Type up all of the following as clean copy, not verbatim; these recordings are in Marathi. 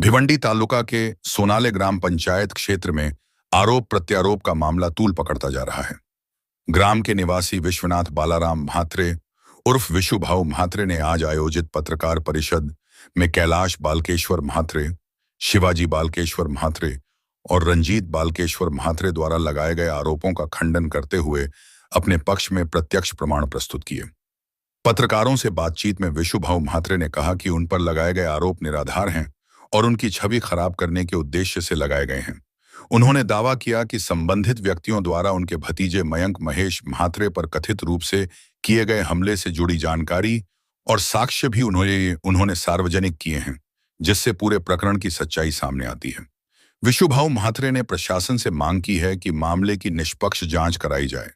भिवंडी तालुका के सोनाले ग्राम पंचायत क्षेत्र में आरोप प्रत्यारोप का मामला तूल पकड़ता जा रहा है। ग्राम के निवासी विश्वनाथ बालाराम म्हात्रे उर्फ विशु भाऊ म्हात्रे ने आज आयोजित पत्रकार परिषद में कैलाश बालकेश्वर म्हात्रे, शिवाजी बालकेश्वर म्हात्रे और रंजीत बालकेश्वर म्हात्रे द्वारा लगाए गए आरोपों का खंडन करते हुए अपने पक्ष में प्रत्यक्ष प्रमाण प्रस्तुत किए। पत्रकारों से बातचीत में विशु भाऊ म्हात्रे ने कहा कि उन पर लगाए गए आरोप निराधार हैं और उनकी छवि खराब करने के उद्देश्य से लगाए गए हैं। उन्होंने दावा किया कि संबंधित व्यक्तियों द्वारा उनके भतीजे मयंक महेश म्हात्रे पर कथित रूप से किए गए हमले से जुड़ी जानकारी और साक्ष्य भी उन्होंने सार्वजनिक किए हैं, जिससे पूरे प्रकरण की सच्चाई सामने आती है। विशु भाऊ म्हात्रे ने प्रशासन से मांग की है कि मामले की निष्पक्ष जांच कराई जाए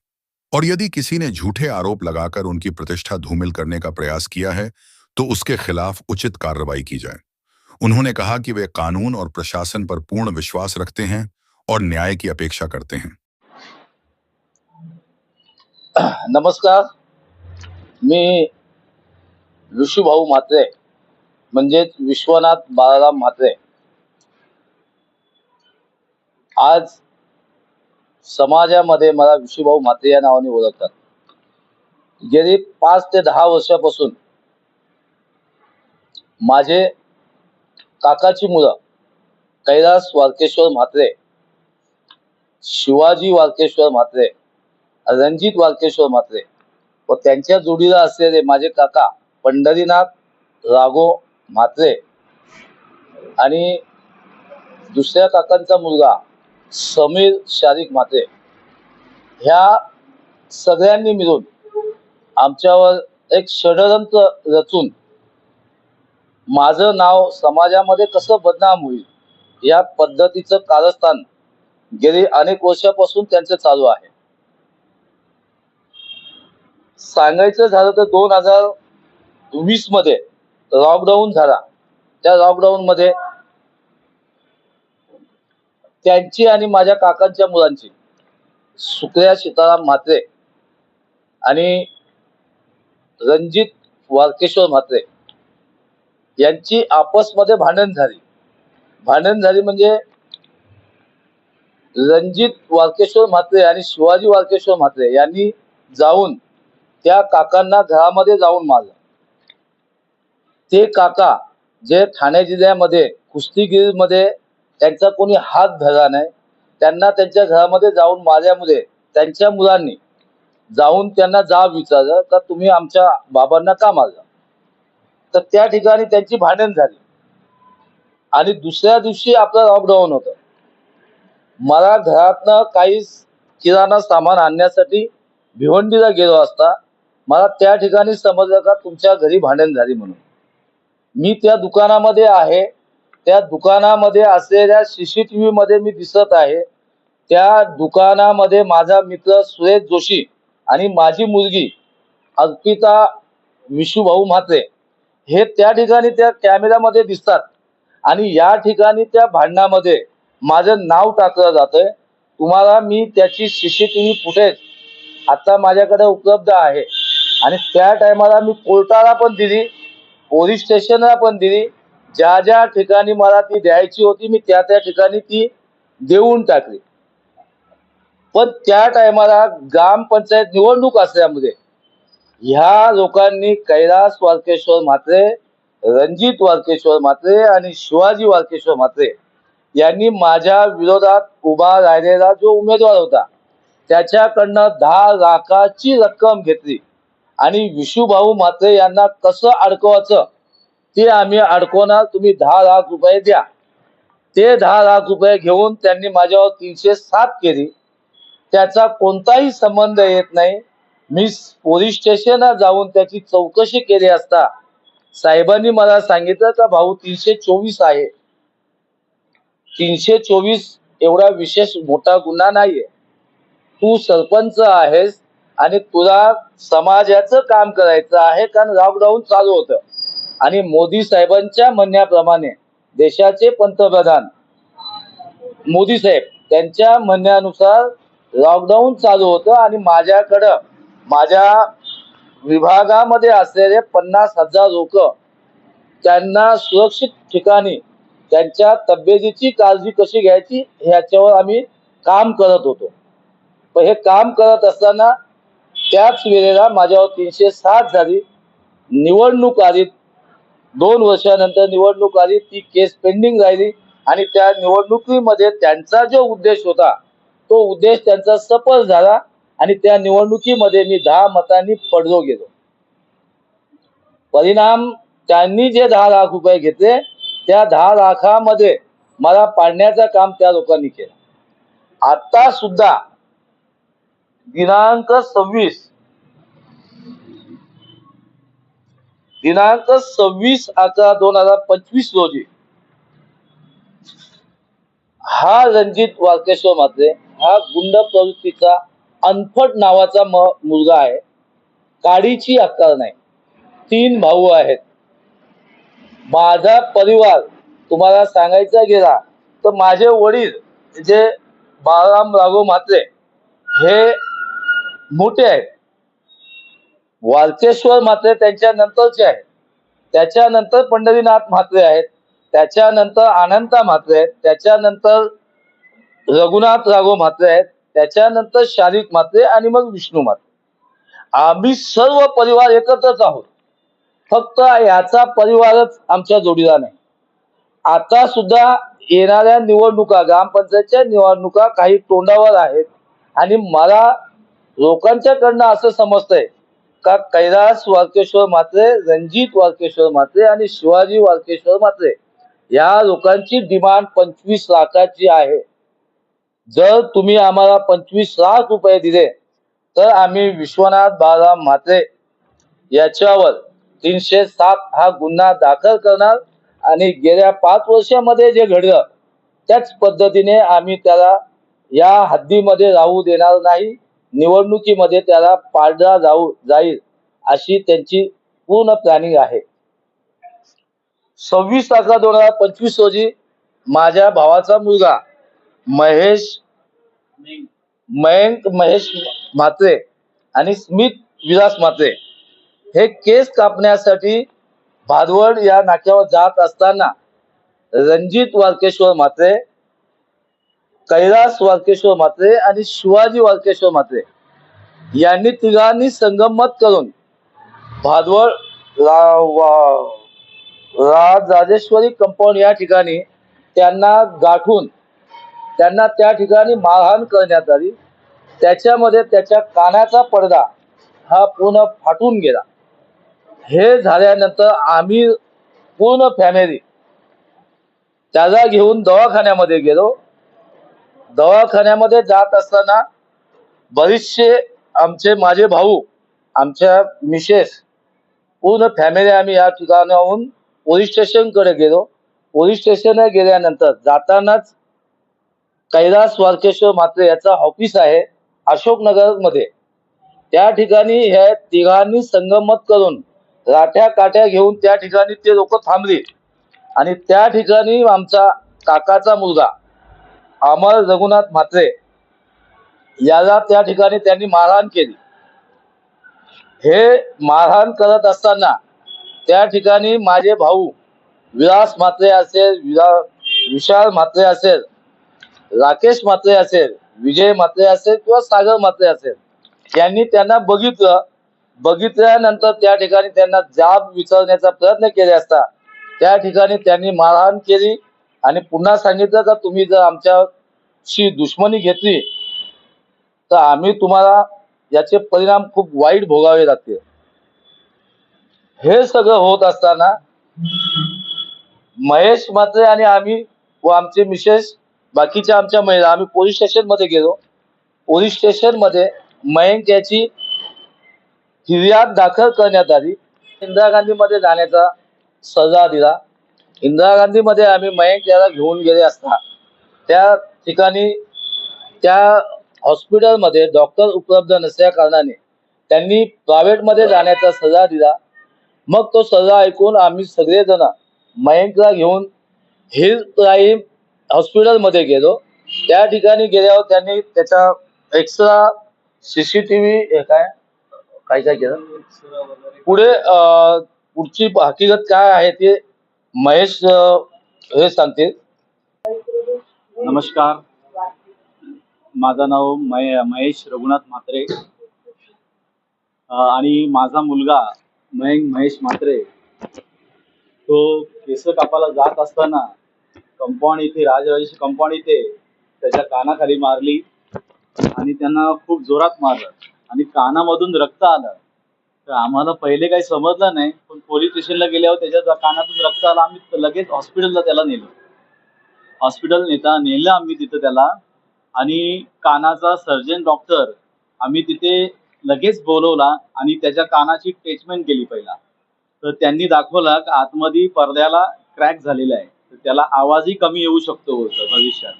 और यदि किसी ने झूठे आरोप लगाकर उनकी प्रतिष्ठा धूमिल करने का प्रयास किया है तो उसके खिलाफ उचित कार्रवाई की जाए। उन्होंने कहा कि वे कानून और प्रशासन पर पूर्ण विश्वास रखते हैं और न्याय की अपेक्षा करते हैं। नमस्कार, मी विशु भाऊ म्हात्रे म्हणजेच विश्वनाथ बालाराम म्हात्रे आज समाजामध्ये मला विशु भाऊ म्हात्रे या नावाने ओळखतात। गेली 5 ते 10 वर्षापासून माझे काकाची मुलं कैलास वालकेश्वर म्हात्रे, शिवाजी वालकेश्वर म्हात्रे, रणजित वालकेश्वर म्हात्रे व त्यांच्या जोडीला असलेले माझे काका पंढरीनाथ राघो म्हात्रे आणि दुसऱ्या काकांचा मुलगा समीर शारिक म्हात्रे ह्या सगळ्यांनी मिळून आमच्यावर एक षडयंत्र रचून माझं नाव समाजामध्ये कसं बदनाम होईल या पद्धतीचं कारस्थान गेली अनेक वर्षापासून त्यांचं चालू आहे। सांगायचं झालं तर 2020 मध्ये लॉकडाऊन झाला। त्या लॉकडाऊन मध्ये त्यांची आणि माझ्या काकांच्या मुलांची सुक्रिया सीताराम म्हात्रे आणि रणजित वालकेश्वर म्हात्रे यांची आपसमध्ये भांडण झाली म्हणजे रणजित वालकेश्वर म्हात्रे आणि शिवाजी वालकेश्वर म्हात्रे यांनी जाऊन त्या काकांना घरामध्ये जाऊन मारलं। ते काका जे ठाणे जिल्ह्यामध्ये कुस्तीगीरमध्ये त्यांचा कोणी हात धरला नाही, त्यांना त्यांच्या घरामध्ये जाऊन मारल्यामुळे त्यांच्या मुलांनी जाऊन त्यांना जाब विचारलं का तुम्ही आमच्या बाबांना का मारलं। तर त्या ठिकाणी त्यांची भांडण झाली आणि दुसऱ्या दिवशी आपलं लॉकडाऊन होतं। मला घरातनं काही किराणा सामान आणण्यासाठी भिवंडीला गेलो असता मला त्या ठिकाणी समजलं का तुमच्या घरी भांडण झाली म्हणून। मी त्या दुकानामध्ये आहे, त्या दुकानामध्ये असलेल्या CCTV मध्ये मी दिसत आहे। त्या दुकानामध्ये माझा मित्र सुरेश जोशी आणि माझी मुलगी अर्पिता विशु भाऊ म्हात्रे हे त्या ठिकाणी त्या कॅमेऱ्यामध्ये दिसतात आणि या ठिकाणी त्या भांडणामध्ये माझं नाव टाकलं जातंय। तुम्हाला मी त्याची CCTV फुटेज आता माझ्याकडे उपलब्ध आहे आणि त्या टायमाला मी कोर्टाला पण दिली, पोलीस स्टेशनला पण दिली। ज्या ठिकाणी मला ती द्यायची होती मी त्या ठिकाणी ती देऊन टाकली। पण त्या टायमाला ग्रामपंचायत निवडणूक असल्यामुळे ह्या लोकांनी कैलास वालकेश्वर म्हात्रे, रणजित वालकेश्वर म्हात्रे आणि शिवाजी वालकेश्वर म्हात्रे यांनी माझ्या विरोधात उभा राहिलेला जो उमेदवार होता त्याच्याकडनं 10 लाखाची रक्कम घेतली आणि विशु भाऊ म्हात्रे यांना कसं अडकवायचं ते आम्ही अडकवणार, तुम्ही 10 लाख रुपये द्या। ते 10 लाख रुपये घेऊन त्यांनी माझ्यावर 307 केली। त्याचा कोणताही संबंध येत नाही। मी पोलीस स्टेशनला जाऊन त्याची चौकशी केली असता साहेबांनी मला सांगितलं का भाऊ 324 आहे, 324 एवढा विशेष मोठा गुन्हा नाहीये, तू सरपंच आहेस आणि तुला समाजाचं काम करायचं आहे। कारण लॉकडाऊन चालू होतं आणि मोदी साहेबांच्या म्हणण्याप्रमाणे देशाचे पंतप्रधान मोदी साहेब त्यांच्या म्हणण्यानुसार लॉकडाऊन चालू होतं आणि माझ्याकडं माझ्या विभागामध्ये असलेले 50,000 लोक त्यांना सुरक्षित ठिकाणी त्यांच्या तब्येतीची काळजी कशी घ्यायची ह्याच्यावर आम्ही काम करत होतो. पण हे काम करत असताना त्याच वेळेला माझ्यावर 307 झाली, निवडणूक आली, 2 वर्षानंतर निवडणूक आली, ती केस पेंडिंग राहिली आणि त्या निवडणुकीमध्ये त्यांचा जो उद्देश होता तो उद्देश त्यांचा सफल झाला आणि त्या निवडणुकीमध्ये मी 10 मतांनी पडलो गेलो. परिणाम त्यांनी जे 10 लाख रुपये घेतले त्या 10 लाखामध्ये मला पाडण्याचं काम त्या लोकांनी केलं. आता सुद्धा दिनांक 26/11/2025 रोजी हा रणजित वाळकेश्वर म्हात्रे हा गुंड प्रवृत्तीचा अनफट नावाचा मुलगा आहे. काडीची अक्कल नाही. 3 भाऊ आहेत. माझा परिवार तुम्हाला सांगायचा गेला तर माझे वडील जे बाळाराम राघव म्हात्रे हे मोठे आहेत. वाळकेश्वर म्हात्रे त्यांच्या नंतरचे आहेत. त्याच्यानंतर पंढरीनाथ म्हात्रे आहेत. त्याच्यानंतर अनंता म्हात्रे आहेत. त्याच्यानंतर रघुनाथ राघव म्हात्रे आहेत. त्याच्यानंतर शारिक म्हात्रे आणि मग विष्णू म्हात्रे. आम्ही सर्व परिवार एकत्रच आहोत. फक्त याचा परिवारच आमच्या जोडीला नाही. आता सुद्धा येणाऱ्या निवडणुका ग्रामपंचायतच्या निवडणुका काही तोंडावर आहेत आणि मला लोकांच्याकडनं असं समजतंय का कैलास वाळकेश्वर म्हात्रे, रणजित वाळकेश्वर म्हात्रे आणि शिवाजी वाळकेश्वर म्हात्रे या लोकांची डिमांड 25 लाखाची आहे. जर तुम्ही आम्हाला 25 लाख रुपये दिले तर आम्ही विश्वनाथ बाळाराम म्हात्रे याच्यावर 307 हा गुन्हा दाखल करणार आणि गेल्या 5 वर्षामध्ये जे घडलं त्याच पद्धतीने आम्ही त्याला या हद्दीमध्ये राहू देणार नाही. निवडणुकीमध्ये त्याला पाडला जाईल अशी त्यांची पूर्ण प्लॅनिंग आहे. 26/11/2025 रोजी माझ्या भावाचा मुलगा मयंक महेश म्हात्रे आणि स्मित विलास म्हात्रे हे केस कापण्यासाठी भादवड या नाक्यावर जात असताना रणजित वाळकेश्वर म्हात्रे, कैलास वाळकेश्वर म्हात्रे आणि शिवाजी वाळकेश्वर म्हात्रे यांनी तिघांनी संगमत करून भादवड राजेश्वरी कंपाऊंड या ठिकाणी त्यांना गाठून त्यांना त्या ठिकाणी मारहाण करण्यात आली. त्याच्यामध्ये त्याच्या कानाचा पडदा हा पूर्ण फाटून गेला. हे झाल्यानंतर आम्ही पूर्ण फॅमिली त्याला घेऊन दवाखान्यामध्ये गेलो. दवाखान्यामध्ये जात असताना बरेचसे माझे भाऊ, आमच्या मिसेस, पूर्ण फॅमिली आम्ही या ठिकाणाहून पोलीस स्टेशनकडे गेलो. पोलीस स्टेशनला गेल्यानंतर जातानाच कैलास वाळकेश्वर म्हात्रे याचा ऑफिस आहे अशोकनगर मध्ये. त्या ठिकाणी ह्या तिघांनी संगमत करून लाठ्या काठ्या घेऊन त्या ठिकाणी ते लोक थांबली आणि त्या ठिकाणी आमचा काकाचा मुलगा अमर रघुनाथ म्हात्रे याला त्या ठिकाणी त्यांनी मारहाण केली. हे मारहाण करत असताना त्या ठिकाणी माझे भाऊ विलास म्हात्रे असेल, विशाल म्हात्रे असेल, राकेश म्हात्रे असेल, विजय म्हात्रे असेल किंवा सागर म्हात्रे असेल यांनी त्यांना बघितल्यानंतर त्या ठिकाणी त्यांना जाब विचारण्याचा प्रयत्न केले असता त्या ठिकाणी त्यांनी मारहाण केली आणि पुन्हा सांगितलं का तुम्ही जर आमच्याशी दुश्मनी घेतली तर आम्ही तुम्हाला याचे परिणाम खूप वाईट भोगावे लागतील. हे सगळं होत असताना महेश म्हात्रे आणि आम्ही व आमचे मिसेस बाकीच्या आमच्या महिला आम्ही पोलीस स्टेशन मध्ये गेलो. पोलीस स्टेशन मध्ये मयंक याची फिर्याद दाखल करण्यात आली. इंदिरा गांधी मध्ये जाण्याचा सल्ला दिला. इंदिरा गांधी मध्ये आम्ही मयंक याला घेऊन गेले असता त्या ठिकाणी त्या हॉस्पिटलमध्ये डॉक्टर उपलब्ध नसल्या कारणाने त्यांनी प्रायव्हेट मध्ये जाण्याचा सल्ला दिला. मग तो सल्ला ऐकून आम्ही सगळेजण मयंकला घेऊन हिल प्राईम हॉस्पिटल मध्ये गेलो. त्या ठिकाणी गेल्यावर त्यांनी त्याचा एक्स्ट्रा CCTV काय केलं पुढे पुढची हकीकत काय आहे ते महेश हे सांगतील. नमस्कार, माझं नाव महेश रघुनाथ म्हात्रे आणि माझा मुलगा मयंक महेश म्हात्रे तो केस कापायला जात असताना कंपाऊंड इथे राजराजेश्वरी कंपाऊंड इथे त्याच्या कानाखाली मारली आणि त्यांना खूप जोरात मारलं आणि कानामधून रक्त आलं. तर आम्हाला पहिले काही समजलं नाही, पण पोलीस स्टेशनला गेल्यावर त्याच्या कानातून रक्त आलं. आम्ही लगेच हॉस्पिटलला त्याला नेलं. नेलं आम्ही तिथं त्याला, आणि कानाचा सर्जन डॉक्टर आम्ही तिथे लगेच बोलवला आणि त्याच्या कानाची ट्रीटमेंट केली पहिला. तर त्यांनी दाखवलं की आतमध्ये पडद्याला क्रॅक झालेला आहे, तर त्याला आवाजही कमी येऊ शकतो भविष्यात.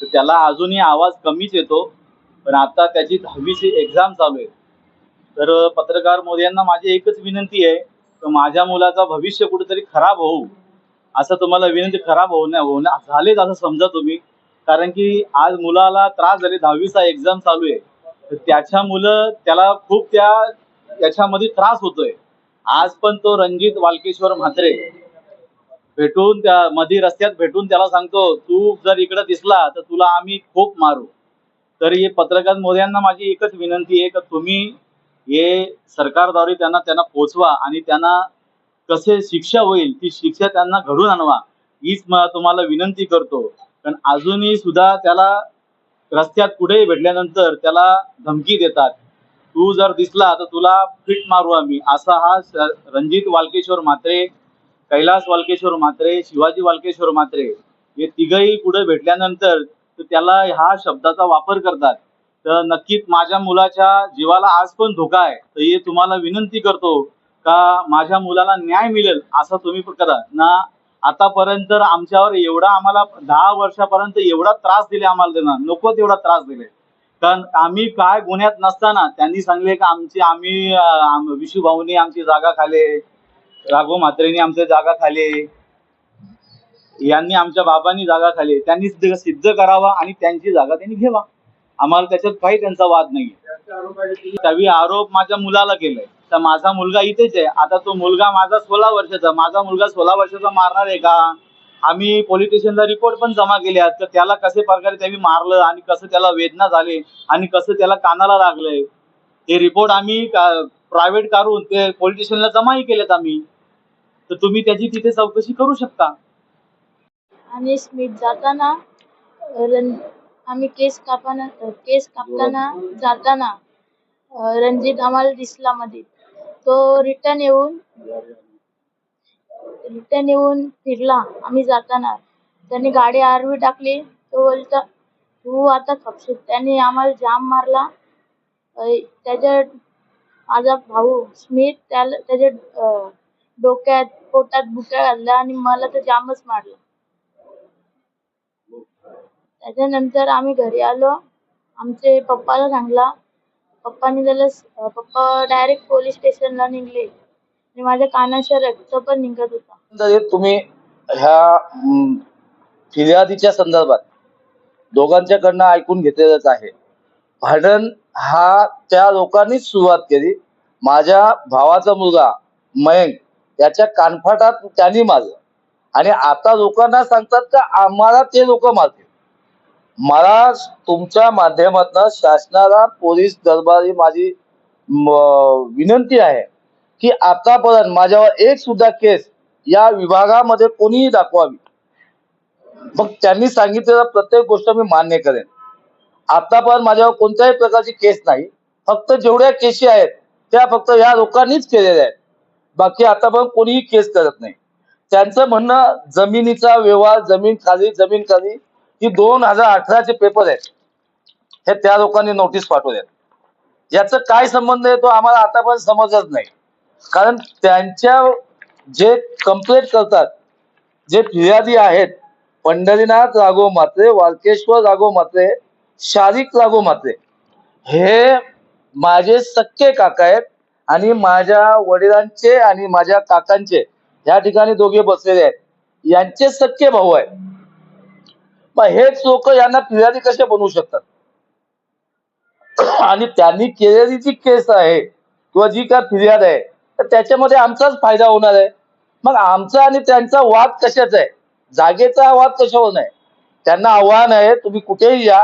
तर त्याला अजूनही आवाज कमीच येतो, पण आता त्याची 10वीची एक्झाम चालू आहे. तर पत्रकार मोदयांना माझी एकच विनंती आहे की माझ्या मुलाचं भविष्य कुठेतरी खराब होऊ, असं तुम्हाला विनंती, खराब होण्या झालेच असं समजा तुम्ही. कारण की आज मुलाला त्रास झाले, 10वीचा एक्झाम चालू आहे, तर त्याला खूप त्याच्यामध्ये त्रास होतोय. आज पण तो रणजित वाल्केश्वर म्हात्रे भेटून त्या मध्ये रस्त्यात भेटून त्याला सांगतो, तू जर इकडे दिसला तर तुला आम्ही खूप मारू. तर हे पत्रकार मोदयांना माझी एकच विनंती आहे की तुम्ही हे सरकारद्वारे त्यांना पोचवा आणि त्यांना कसे शिक्षा होईल ती शिक्षा त्यांना घडून आणवा, हीच तुम्हाला विनंती करतो. कारण अजूनही सुद्धा त्याला रस्त्यात कुठेही भेटल्यानंतर त्याला धमकी देतात, तू जर दिसला तर तुला फिट मारू आम्ही. असा हा रणजित वाल्केश्वर म्हात्रे, कैलास वाल्केश्वर म्हात्रे, शिवाजी वाल्केश्वर म्हात्रे हे तिघही पुढे भेटल्यानंतर तर त्याला ह्या शब्दाचा वापर करतात. तर नक्कीच माझ्या मुलाच्या जीवाला आज पण धोका आहे. तर हे तुम्हाला विनंती करतो का माझ्या मुलाला न्याय मिळेल असं तुम्ही करा ना. आतापर्यंत आमच्यावर आम्हाला 10 वर्षापर्यंत एवढा त्रास दिले, आम्हाला त्यांना नको तेवढा त्रास दिले. कारण आम्ही काय गुन्ह्यात नसताना त्यांनी सांगले की विशू भाऊनी आमची जागा खाले, राघव म्हात्रेंनी आमची जागा खाले, यांनी आमच्या बाबांनी जागा खाली. त्यांनी सिद्ध करावा आणि त्यांची जागा त्यांनी घ्यावा. आम्हाला त्याच्यात काही त्यांचा वाद नाही. त्यावेळी आरोप माझ्या मुलाला केलाय, तर माझा मुलगा इथेच आहे. आता तो मुलगा माझा 16 वर्षाचा, माझा मुलगा 16 वर्षाचा मारणार आहे का? आम्ही पोलीस स्टेशनला रिपोर्ट पण जमा केले आहेत, तर त्याला कसे प्रकारे त्यांनी मारलं आणि कसं त्याला वेदना झाले आणि कसं त्याला कानाला लागलंय, हे रिपोर्ट आम्ही प्रायव्हेट काढून ते पोलीस स्टेशनला जमाही केलेत आम्ही. तर तुम्ही त्याची तिथे चौकशी करू शकता. आणि स्मित जाताना आम्ही केस कापताना जाताना रणजित आम्हाला दिसला मध्ये. तो रिटर्न येऊन फिरला. आम्ही जाताना त्याने गाडी आरवी टाकली. तो बोलता तू आता खपशील. त्याने आम्हाला जाम मारला. माझा भाऊ स्मित त्याच्या डोक्यात पोटात बुक्या घातल्या आणि मला तर जामच मारला. त्याच्यानंतर आम्ही घरी आलो. आमचे पप्पाला सांगला. पप्पा डायरेक्ट पोलीस स्टेशनला निघले आणि माझ्या कानाचा रक्त पण निघत होता. तुम्ही ह्या फिर्यादीच्या संदर्भात दोघांच्याकडनं ऐकून घेतलेलंच आहे. भांडण हा त्या लोकांनीच सुरुवात केली. माझ्या भावाचा मुलगा मयंक याच्या कानफाटात त्यांनी मारलं आणि आता लोकांना सांगतात का आम्हाला ते लोक मारतील. मला तुमच्या माध्यमातून शासनाला, पोलीस दरबारी माझी विनंती आहे की आतापर्यंत माझ्यावर एक सुद्धा केस या विभागामध्ये कोणीही दाखवावी. मग त्यांनी सांगितलेलं प्रत्येक गोष्ट मी मान्य करेन. आतापर्यंत माझ्यावर कोणत्याही प्रकारची केस नाही. फक्त जेवढ्या केसी आहेत त्या फक्त या लोकांनीच केलेल्या आहेत. बाकी आतापर्यंत कोणीही केस करत नाही. त्यांचं म्हणणं जमिनीचा व्यवहार, जमीन खाली ही 2018चे पेपर आहेत. हे त्या लोकांनी नोटीस पाठवल्यात. याचा काय संबंध आहे तो आम्हाला आतापर्यंत समजत नाही. कारण त्यांच्या जे कंप्लेंट करतात, जे फिर्यादी आहेत, पंढरीनाथ राघव म्हात्रे, वाल्केश्वर राघव म्हात्रे, शारिक राघव म्हात्रे, हे माझे सख्खे काका आहेत आणि माझ्या वडिलांचे आणि माझ्या काकांचे या ठिकाणी दोघे बसलेले आहेत, यांचे सख्खे भाऊ आहेत. मग हेच लोक यांना फिर्यादी कसे बनवू शकतात? आणि त्यांनी केलेली जी केस आहे किंवा जी काय फिर्याद आहे तर त्याच्यामध्ये आमचाच फायदा होणार आहे. मग आमचा आणि त्यांचा वाद कशाचा आहे? जागेचा आवाज कशावर नाही. त्यांना आव्हान आहे, तुम्ही कुठेही या,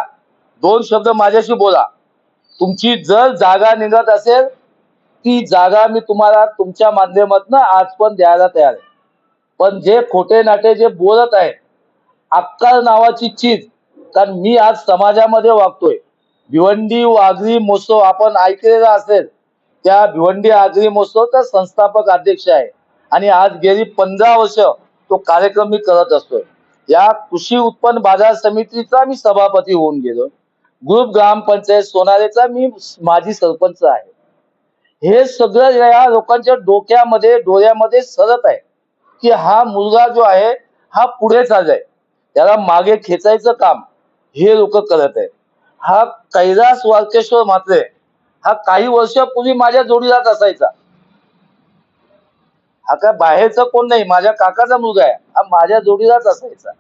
2 शब्द माझ्याशी बोला. तुमची जर जागा निघत असेल, ती जागा मी तुम्हाला तुमच्या माध्यमातून आज पण द्यायला तयार आहे. पण जे खोटे नाटे जे बोलत आहेत, अक्कल नावाची चीज, कारण मी आज समाजामध्ये वागतोय. भिवंडी आगरी महोत्सव आपण ऐकलेला असेल. त्या भिवंडी आगरी महोत्सवचा संस्थापक अध्यक्ष आहे आणि आज गेली 15 वर्ष तो कार्यक्रम मी करत असतोय. या कृषी उत्पन्न बाजार समितीचा मी सभापती होऊन गेलो. ग्रुप ग्रामपंचायत सोनारेचा मी माजी सरपंच आहे. हे सगळं या लोकांच्या डोक्यामध्ये डोळ्यामध्ये सरत आहे की हा मुलगा जो आहे हा पुढे चाललाय, त्याला मागे खेचायचं काम हे लोक करत आहेत. हा कैलास वाळकेश्वर म्हात्रे हा काही वर्षापूर्वी माझ्या जोडीदारात असायचा. हा काय बाहेरचा कोण नाही, माझ्या काकाचा मुलगा आहे. हा माझ्या जोडीदारात असायचा.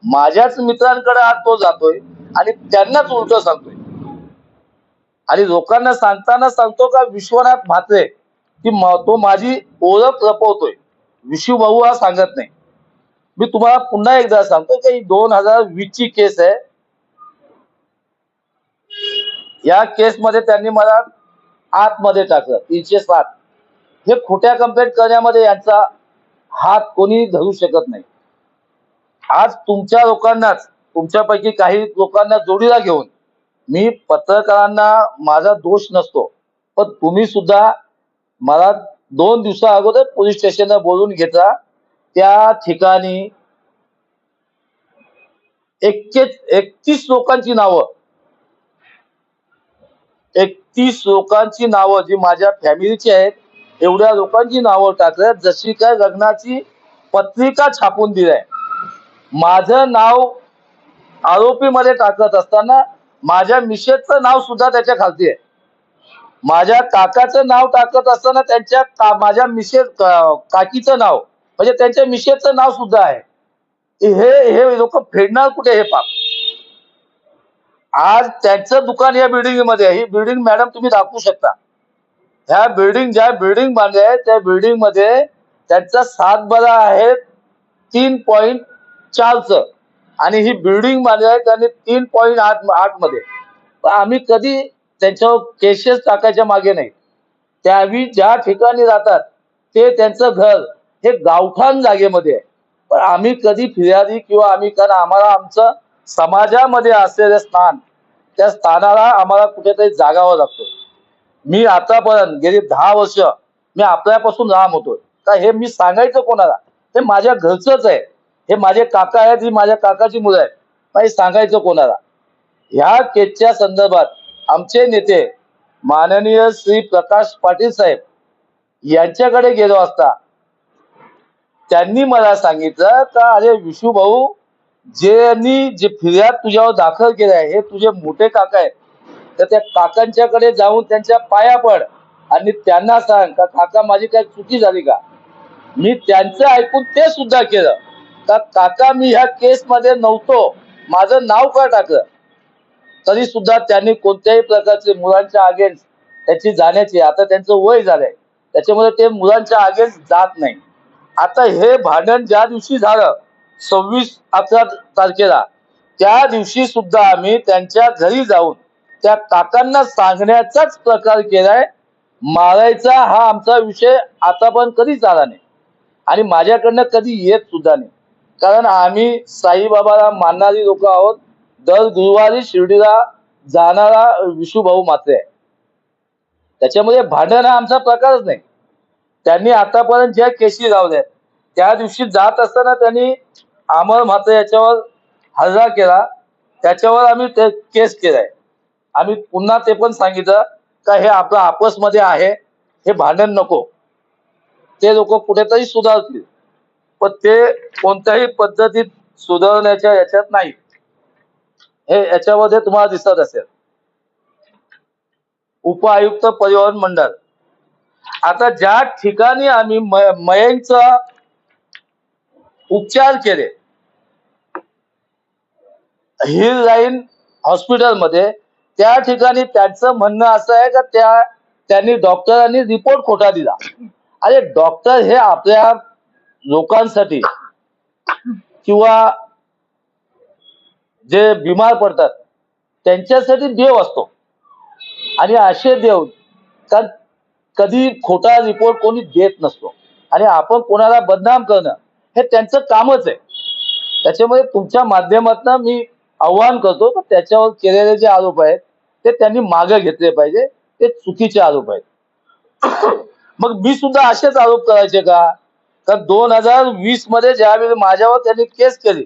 माझ्याच मित्रांकडे आज तो जातोय आणि त्यांनाच उलट सांगतोय. आणि लोकांना सांगताना सांगतो का विश्वनाथ म्हात्रे तो माझी ओळख लपवतोय, विशुभाऊ हा सांगत नाही. मी तुम्हाला पुन्हा एकदा सांगतो की 2020 ची केस आहे. या केस मध्ये त्यांनी मला आतमध्ये टाकलं 307. हे खोट्या कंप्लेंट करण्यामध्ये यांचा हात कोणी धरू शकत नाही. आज तुमच्या लोकांनाच, तुमच्यापैकी काही लोकांना जोडीला घेऊन मी पत्रकारांना, माझा दोष नसतो, पण तुम्ही सुद्धा मला 2 दिवसा अगोदर पोलीस स्टेशनला बोलून घेतला. त्या ठिकाणी 31 लोकांची नावं, 31 लोकांची नावं जी माझ्या फॅमिलीची आहेत, एवढ्या लोकांची नावं टाकल्यात जशी काय लग्नाची पत्रिका छापून दिलाय. माझं नाव आरोपी मध्ये टाकत असताना माझ्या मिसेसचं नाव सुद्धा त्याच्या खालती आहे. माझ्या काकाचं नाव टाकत असताना माझ्या मिसेस काकीचं नाव म्हणजे त्यांच्या मिसेसचं नाव सुद्धा आहे. हे लोक फेडणार कुठे हे पाप. आज त्यांचं दुकान या बिल्डिंग मध्ये आहे. ही बिल्डिंग मॅडम तुम्ही दाखवू शकता. ह्या बिल्डिंग ज्या बिल्डिंग बांधल्या आहे त्या बिल्डिंग मध्ये त्यांचा 7 बरा आहे 3.4च आणि ही बिल्डिंग बांधली आहे त्यांनी 3.8 मध्ये. आम्ही कधी त्यांच्यावर केसेस टाकायच्या मागे नाही. त्यावेळी ज्या ठिकाणी राहतात ते त्यांचं घर हे गावठाण जागेमध्ये आहे. पण आम्ही कधी फिर्यादी किंवा आम्ही, कारण आम्हाला आमचं समाजामध्ये असलेलं स्थान, त्या स्थानाला आम्हाला कुठेतरी जागावं लागतं. मी आतापर्यंत गेली 10 वर्ष मी आपल्यापासून लांब होतोय का हे मी सांगायचं कोणाला. हे माझ्या घरचंच आहे. हे माझे काका आहेत, ही माझ्या काकाची मुलं आहेत. नाही सांगायचं कोणाला. ह्या केसच्या संदर्भात आमचे नेते माननीय श्री प्रकाश पाटील साहेब यांच्याकडे गेलो असता त्यांनी मला सांगितलं का अरे विशू भाऊ, जे फिर्याद तुझ्यावर दाखल केलं आहे हे तुझे मोठे काका आहेत, तर त्या काकांच्याकडे जाऊन त्यांच्या पाया पड आणि त्यांना सांग का काका माझी काही चुकी झाली का. मी त्यांचं ऐकून ते सुद्धा केलं का काका मी ह्या केस मध्ये नव्हतो, माझं नाव का टाकलं. तरी सुद्धा त्यांनी कोणत्याही प्रकारचे मुलांच्या अगेन्स्ट त्याची जाण्याची, आता त्यांचं वय झालंय त्याच्यामुळे ते मुलांच्या अगेन्स्ट जात नाही. आता हे भांडण ज्या दिवशी झालं 26/11 तारखेला, त्या दिवशी सुद्धा आम्ही त्यांच्या घरी जाऊन त्या काकांना सांगण्याचाच प्रकार केलाय. मारायचा हा आमचा विषय आता पण कधीच आला नाही आणि माझ्याकडनं कधी येत सुद्धा नाही. कारण आम्ही साईबाबाला मानणारी लोक आहोत. दर गुरुवारी शिर्डीला जाणारा विशुभाऊ म्हात्रे आहे. त्याच्यामध्ये भांडण हा आमचा प्रकारच नाही. त्यांनी आतापर्यंत ज्या केसी लावल्या त्या दिवशी जात असताना त्यांनी अमर म्हात्रे याच्यावर हल्ला केला, त्याच्यावर आम्ही ते केस केलाय. आम्ही पुन्हा ते पण सांगितलं का हे आपलं आपसमध्ये आहे, हे भांडण नको. ते लोक कुठेतरी सुधारतील, पण ते कोणत्याही पद्धतीत सुधारण्याच्या याच्यात नाही. हे याच्यामध्ये तुम्हाला दिसत असेल. उपआयुक्त परिवहन मंडळ, आता ज्या ठिकाणी आम्ही मयंकचा उपचार केले हिल लाईन हॉस्पिटलमध्ये, त्या ठिकाणी त्यांचं म्हणणं असं आहे का त्यांनी डॉक्टरांनी रिपोर्ट खोटा दिला. अरे डॉक्टर हे आपल्या लोकांसाठी किंवा जे बिमार पडतात त्यांच्यासाठी देव असतो. आणि असे देव का कधी खोटा रिपोर्ट कोणी देत नसतो. आणि आपण कोणाला बदनाम करणं हे त्यांचं कामच आहे. त्याच्यामुळे तुमच्या माध्यमातून मी आव्हान करतो की त्याच्यावर केलेले जे आरोप आहेत ते त्यांनी मागे घेतले पाहिजे. ते चुकीचे आरोप आहेत. मग मी सुद्धा असेच आरोप करायचे का? तर 2020 मध्ये ज्यावेळी माझ्यावर त्यांनी केस केली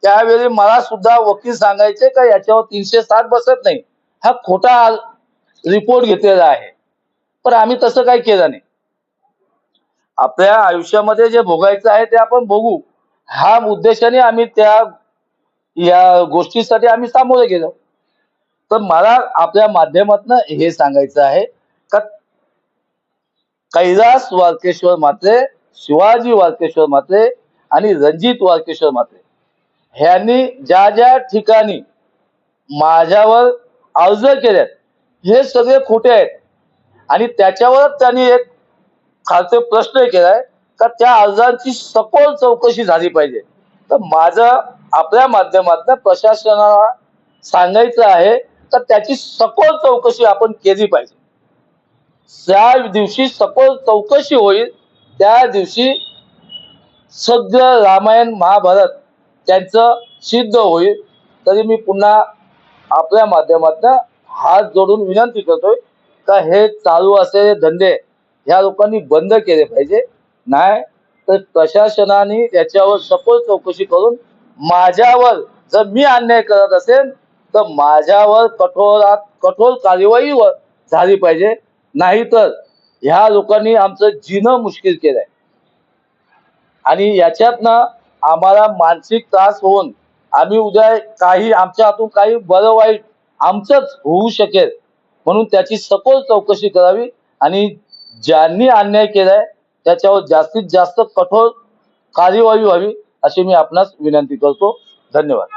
त्यावेळी मला सुद्धा वकील सांगायचे का याच्यावर 307 बसत नाही, हा खोटा रिपोर्ट घेतलेला आहे. पण आम्ही तसं काही केलं नाही. आपल्या आयुष्यामध्ये जे भोगायचं आहे ते आपण भोगू ह्या उद्देशाने आम्ही या गोष्टीसाठी आम्ही सामोरे गेलो. तर मला आपल्या माध्यमातून हे सांगायचं आहे का कैलास वाळकेश्वर म्हात्रे, शिवाजी वाळकेश्वर म्हात्रे आणि रणजित वाळकेश्वर म्हात्रे ह्यांनी ज्या ज्या ठिकाणी माझ्यावर अर्ज केलेत हे सगळे खोटे आहेत. आणि त्याच्यावर त्यांनी एक खालचे प्रश्न केलाय का त्या अर्जांची सखोल चौकशी झाली पाहिजे. तर माझं आपल्या माध्यमातून प्रशासनाला सांगायचं आहे तर त्याची सखोल चौकशी आपण केली पाहिजे. ज्या दिवशी सखोल चौकशी होईल त्या दिवशी सगळं रामायण महाभारत त्यांचं सिद्ध होईल. तरी मी पुन्हा आपल्या माध्यमातून हात जोडून विनंती करतोय का हे चालू असलेले धंदे ह्या लोकांनी बंद केले पाहिजे. नाही तर प्रशासनाने याच्यावर सखोल चौकशी करून माझ्यावर जर मी अन्याय करत असेल तर माझ्यावर कठोरात कठोर कार्यवाही झाली पाहिजे. नाहीतर ह्या लोकांनी आमचं जीणं मुश्किल केलंय. आणि याच्यातनं आम्हाला मानसिक त्रास होऊन आम्ही उद्या काही आमच्या हातून काही बरं वाईट आमचंच होऊ शकेल. म्हणून त्याची सखोल चौकशी करावी आणि ज्यांनी अन्याय केलाय त्याच्यावर जास्तीत जास्त कठोर कार्यवाही व्हावी अशी मी आपणास विनंती करतो. धन्यवाद.